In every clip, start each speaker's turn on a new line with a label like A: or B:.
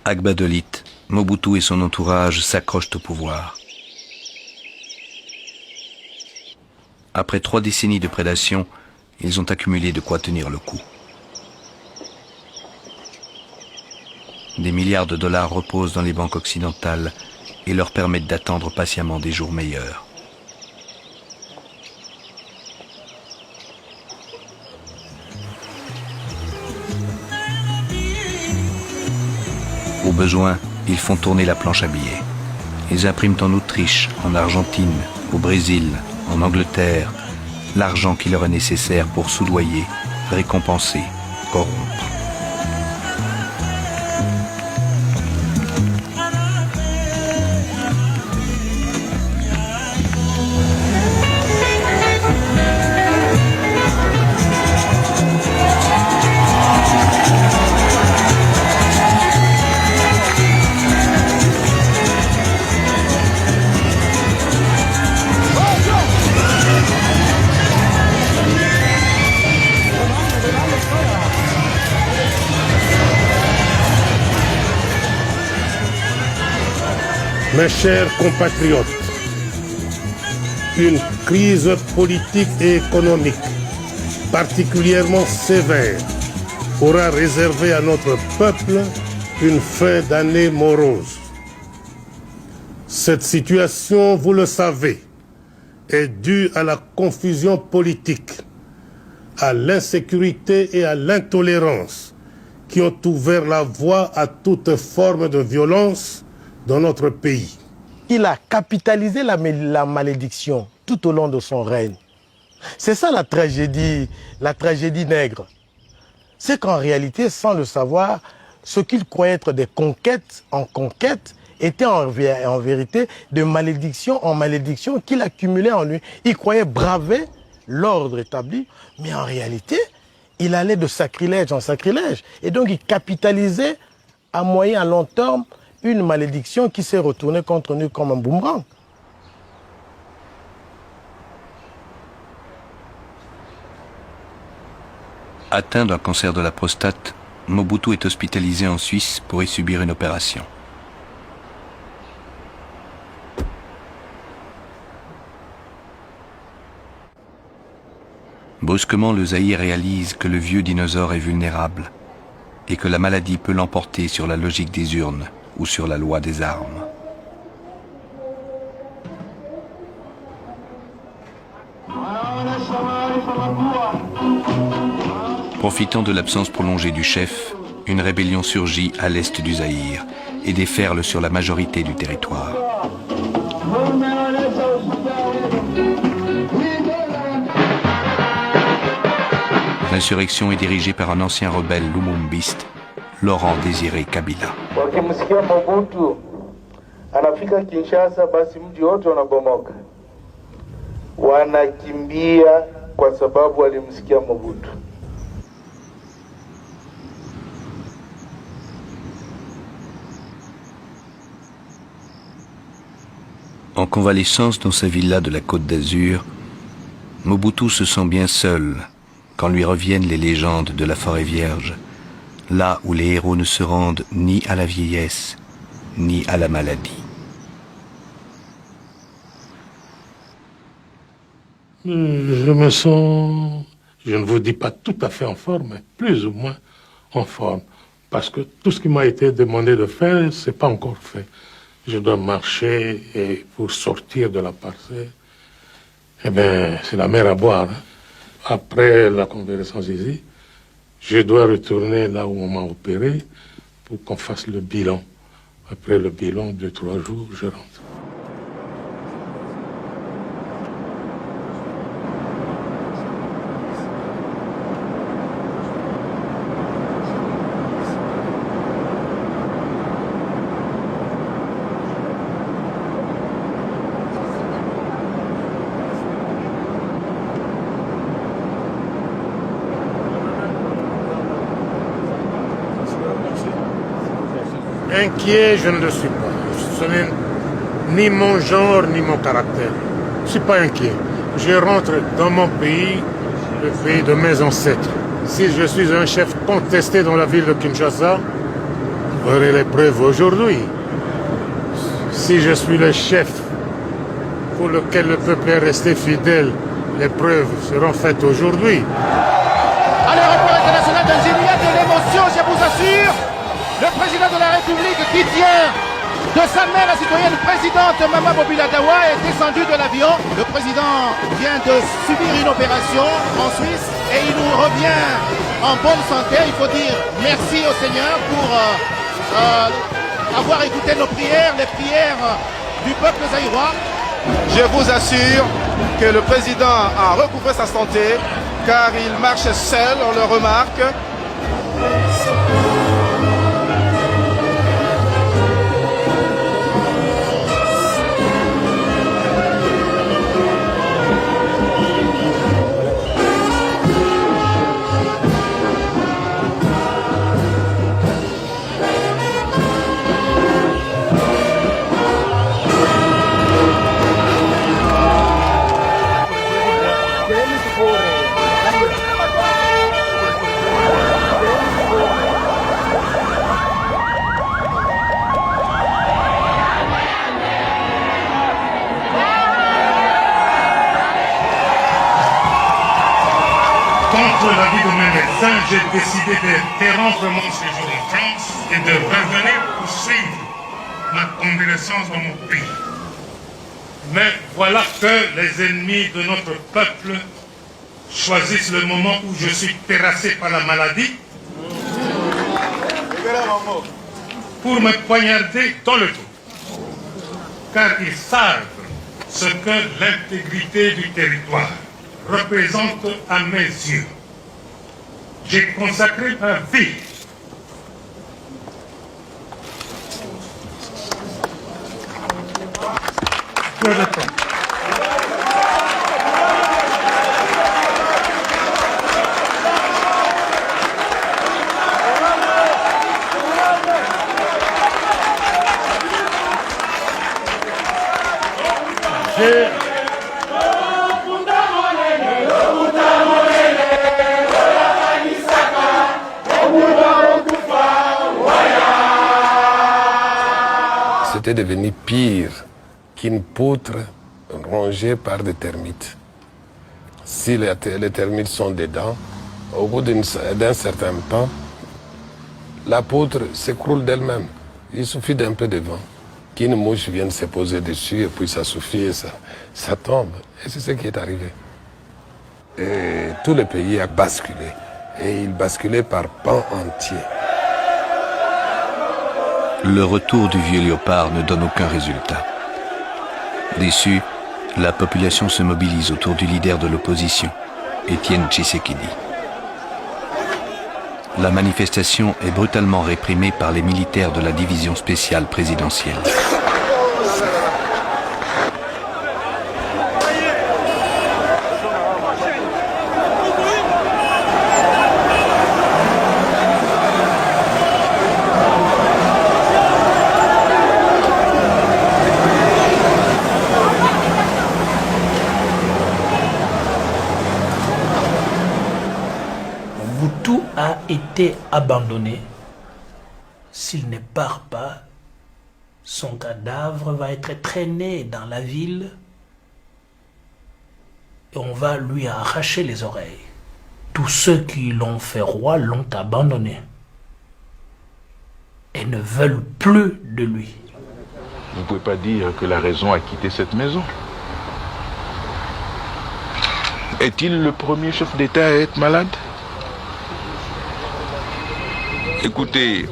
A: Agbadolit, Mobutu et son entourage s'accrochent au pouvoir. Après 3 décennies de prédation, ils ont accumulé de quoi tenir le coup. Des milliards de dollars reposent dans les banques occidentales et leur permettent d'attendre patiemment des jours meilleurs. Au besoin, ils font tourner la planche à billets. Ils impriment en Autriche, en Argentine, au Brésil, en Angleterre, l'argent qui leur est nécessaire pour soudoyer, récompenser, corrompre.
B: Mes chers compatriotes, une crise politique et économique particulièrement sévère aura réservé à notre peuple une fin d'année morose. Cette situation, vous le savez, est due à la confusion politique, à l'insécurité et à l'intolérance qui ont ouvert la voie à toute forme de violence dans notre pays.
C: Il a capitalisé la malédiction tout au long de son règne. C'est ça la tragédie nègre. C'est qu'en réalité, sans le savoir, ce qu'il croyait être des conquêtes en conquêtes étaient en vérité de malédiction en malédiction qu'il accumulait en lui. Il croyait braver l'ordre établi, mais en réalité, il allait de sacrilège en sacrilège. Et donc il capitalisait à moyen, à long terme, une malédiction qui s'est retournée contre nous comme un boomerang.
A: Atteint d'un cancer de la prostate, Mobutu est hospitalisé en Suisse pour y subir une opération. Brusquement, le Zaïre réalise que le vieux dinosaure est vulnérable et que la maladie peut l'emporter sur la logique des urnes ou sur la loi des armes. Profitant de l'absence prolongée du chef, une rébellion surgit à l'est du Zaïre et déferle sur la majorité du territoire. L'insurrection est dirigée par un ancien rebelle lumumbiste, Laurent Désiré Kabila.
D: Wakimsikia Mobutu anafika Kinshasa, basi mji wote unabomoka, wanakimbia kwa sababu walimsikia Mobutu.
A: En convalescence dans sa villa de la Côte d'Azur, Mobutu se sent bien seul quand lui reviennent les légendes de la forêt vierge, là où les héros ne se rendent ni à la vieillesse, ni à la maladie.
B: Je me sens, je ne vous dis pas tout à fait en forme, mais plus ou moins en forme. Parce que tout ce qui m'a été demandé de faire, c'est pas encore fait. Je dois marcher et pour sortir de la parcelle, eh bien, c'est la mer à boire. Hein. Après la convalescence ici, je dois retourner là où on m'a opéré pour qu'on fasse le bilan. Après le bilan, 2-3 jours, je rentre. Inquiet, je ne le suis pas. Ce n'est ni mon genre, ni mon caractère. Je ne suis pas inquiet. Je rentre dans mon pays, le pays de mes ancêtres. Si je suis un chef contesté dans la ville de Kinshasa, aurait les preuves aujourd'hui. Si je suis le chef pour lequel le peuple est resté fidèle, les preuves seront faites aujourd'hui.
E: À l'aéroport international d'Alger, il y a de l'émotion, je vous assure. Le président de la République qui tient de sa mère, la citoyenne présidente Mama Bobila Dawa, est descendu de l'avion. Le président vient de subir une opération en Suisse et il nous revient en bonne santé. Il faut dire merci au Seigneur pour avoir écouté nos prières, les prières du peuple zaïrois. Je vous assure que le président a recouvré sa santé car il marche seul, on le remarque.
B: Contre l'avis de mes médecins, j'ai décidé d'interrompre mon séjour en France et de revenir poursuivre ma convalescence dans mon pays. Mais voilà que les ennemis de notre peuple choisissent le moment où je suis terrassé par la maladie pour me poignarder dans le dos. Car ils savent ce que l'intégrité du territoire représente à mes yeux. J'ai consacré ma vie pour le temps.
F: C'était devenu pire qu'une poutre rongée par des termites. Si les termites sont dedans, au bout d'un certain temps, la poutre s'écroule d'elle-même. Il suffit d'un peu de vent, qu'une mouche vienne se poser dessus et puis ça suffit et ça tombe. Et c'est ce qui est arrivé. Et tout le pays a basculé. Et il basculait par pans entiers.
A: Le retour du vieux léopard ne donne aucun résultat. Déçu, la population se mobilise autour du leader de l'opposition, Étienne Tshisekedi. La manifestation est brutalement réprimée par les militaires de la division spéciale présidentielle.
G: Mobutu a été abandonné. S'il ne part pas, son cadavre va être traîné dans la ville et on va lui arracher les oreilles. Tous ceux qui l'ont fait roi l'ont abandonné et ne veulent plus de lui.
H: Vous ne pouvez pas dire que la raison a quitté cette maison. Est-il le premier chef d'État à être malade? Écoutez,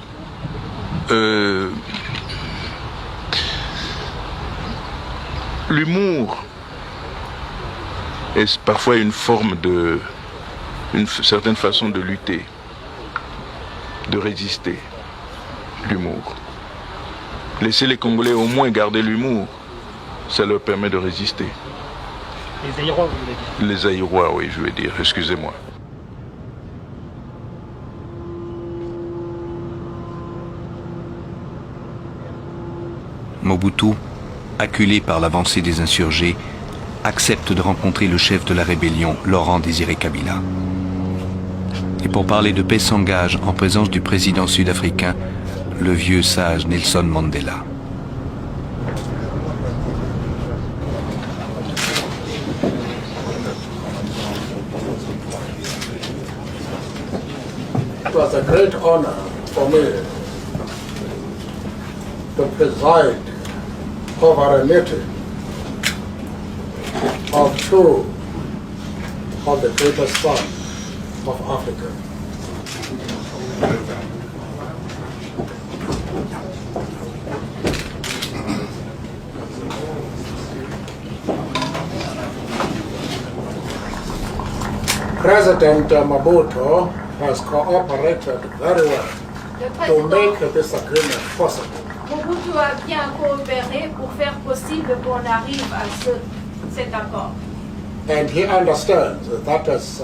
H: l'humour est parfois une forme une certaine façon de lutter, de résister. L'humour. Laissez les Congolais au moins garder l'humour, ça leur permet de résister.
G: Les Zaïrois, vous voulez dire?
H: Les Zaïrois, oui, je veux dire, excusez-moi.
A: Mobutu, acculé par l'avancée des insurgés, accepte de rencontrer le chef de la rébellion, Laurent Désiré Kabila. Et pour parler de paix s'engage en présence du président sud-africain le vieux sage Nelson Mandela.
I: It was a great honor for me to preside over a meeting of two of the greatest sons of Africa. President Mobutu has cooperated very well to make this agreement possible.
J: Mobutu a bien coopéré pour faire possible qu'on arrive à cet accord.
I: And he understands that as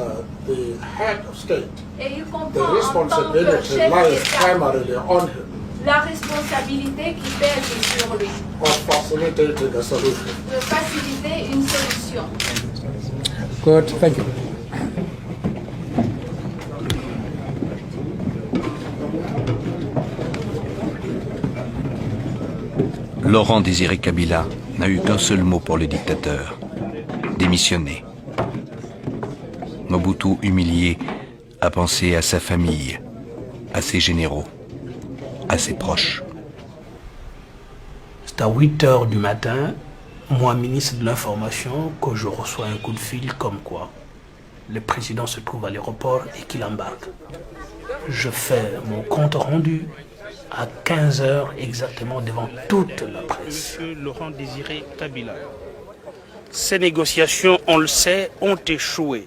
I: the head of state,
J: Et il
I: the
J: comprend en tant que
I: responsibility
J: chef
I: lies
J: d'État
I: primarily on him
J: la responsabilité qui pèse sur lui
I: of facilitating a solution.
J: de faciliter une solution.
I: Good, thank you.
A: Laurent Désiré Kabila n'a eu qu'un seul mot pour le dictateur: démissionner. Mobutu, humilié, a pensé à sa famille, à ses généraux, à ses proches.
G: C'est à 8 heures du matin, moi, ministre de l'Information, que je reçois un coup de fil comme quoi le président se trouve à l'aéroport et qu'il embarque. Je fais mon compte rendu à 15 heures exactement devant toute la presse. Monsieur Laurent Désiré Kabila, ces négociations, on le sait, ont échoué.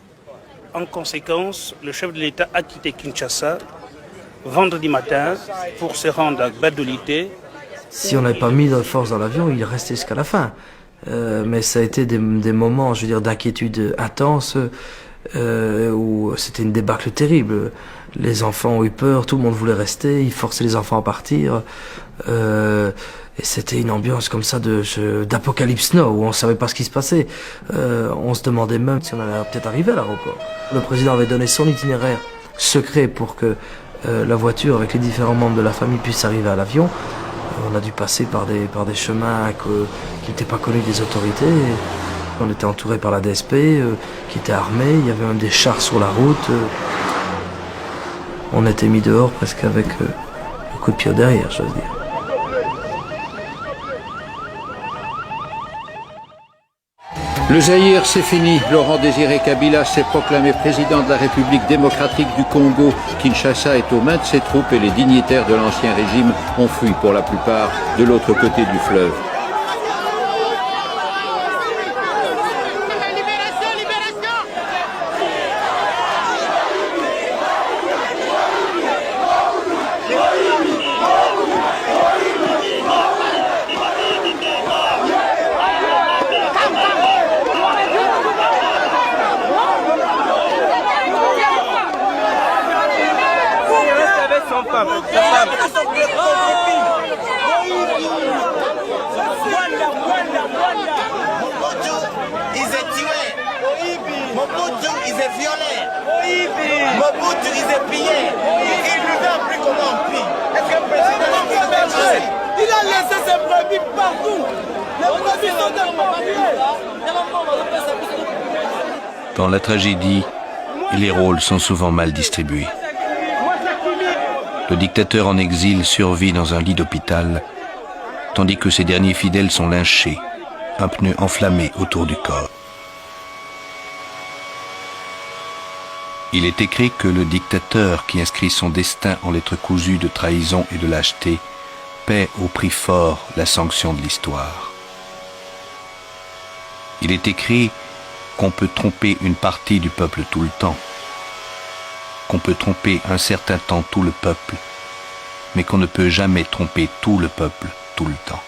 G: En conséquence, le chef de l'État a quitté Kinshasa vendredi matin pour se rendre à Badolité.
K: Si on n'avait pas mis de force dans l'avion, il restait jusqu'à la fin. Mais ça a été des moments, je veux dire, d'inquiétude intense, où c'était une débâcle terrible. Les enfants ont eu peur, tout le monde voulait rester, ils forçaient les enfants à partir. Et c'était une ambiance comme ça d'Apocalypse Now, où on savait pas ce qui se passait. On se demandait même si on allait peut-être arriver à l'aéroport. Le président avait donné son itinéraire secret pour que la voiture avec les différents membres de la famille puisse arriver à l'avion. On a dû passer par des chemins qui n'étaient pas connus des autorités. On était entouré par la DSP, qui était armée. Il y avait même des chars sur la route. On était mis dehors presque avec un coup de pied derrière, je veux dire.
L: Le Zaïre, c'est fini. Laurent Désiré Kabila s'est proclamé président de la République démocratique du Congo. Kinshasa est aux mains de ses troupes et les dignitaires de l'ancien régime ont fui pour la plupart de l'autre côté du fleuve.
A: Dans la tragédie, les rôles sont souvent mal distribués. Le dictateur en exil survit dans un lit d'hôpital, tandis que ses derniers fidèles sont lynchés, un pneu enflammé autour du corps. Il est écrit que le dictateur qui inscrit son destin en lettres cousues de trahison et de lâcheté paie au prix fort la sanction de l'histoire. Il est écrit qu'on peut tromper une partie du peuple tout le temps, qu'on peut tromper un certain temps tout le peuple, mais qu'on ne peut jamais tromper tout le peuple tout le temps.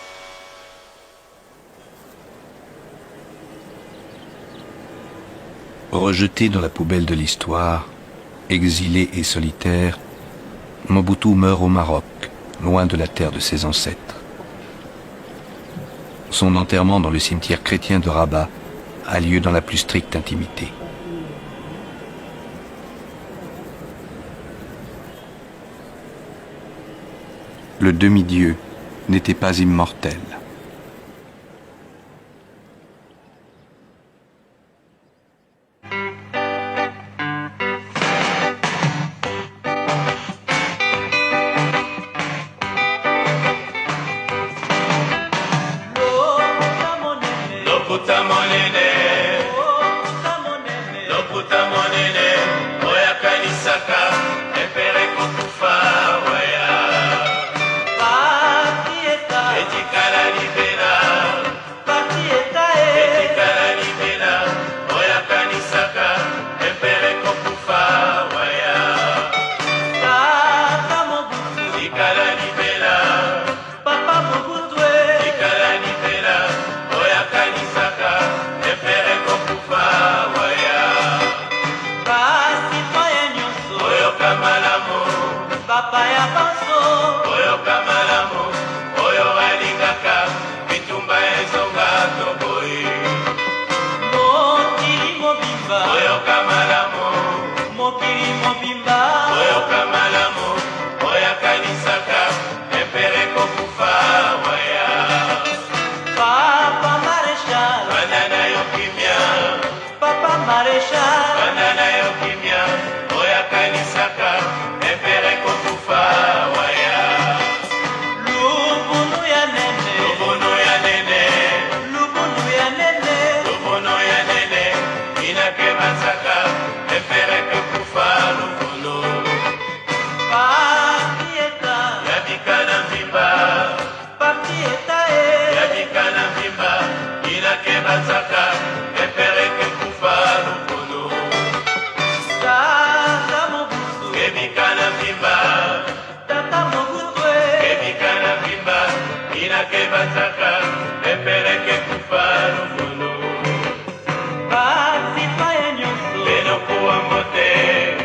A: Rejeté dans la poubelle de l'histoire, exilé et solitaire, Mobutu meurt au Maroc, loin de la terre de ses ancêtres. Son enterrement dans le cimetière chrétien de Rabat a lieu dans la plus stricte intimité. le demi-dieu n'était pas immortel.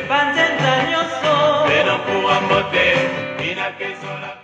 M: Banzenza nyonso, beno kuwa mbote, ina keso la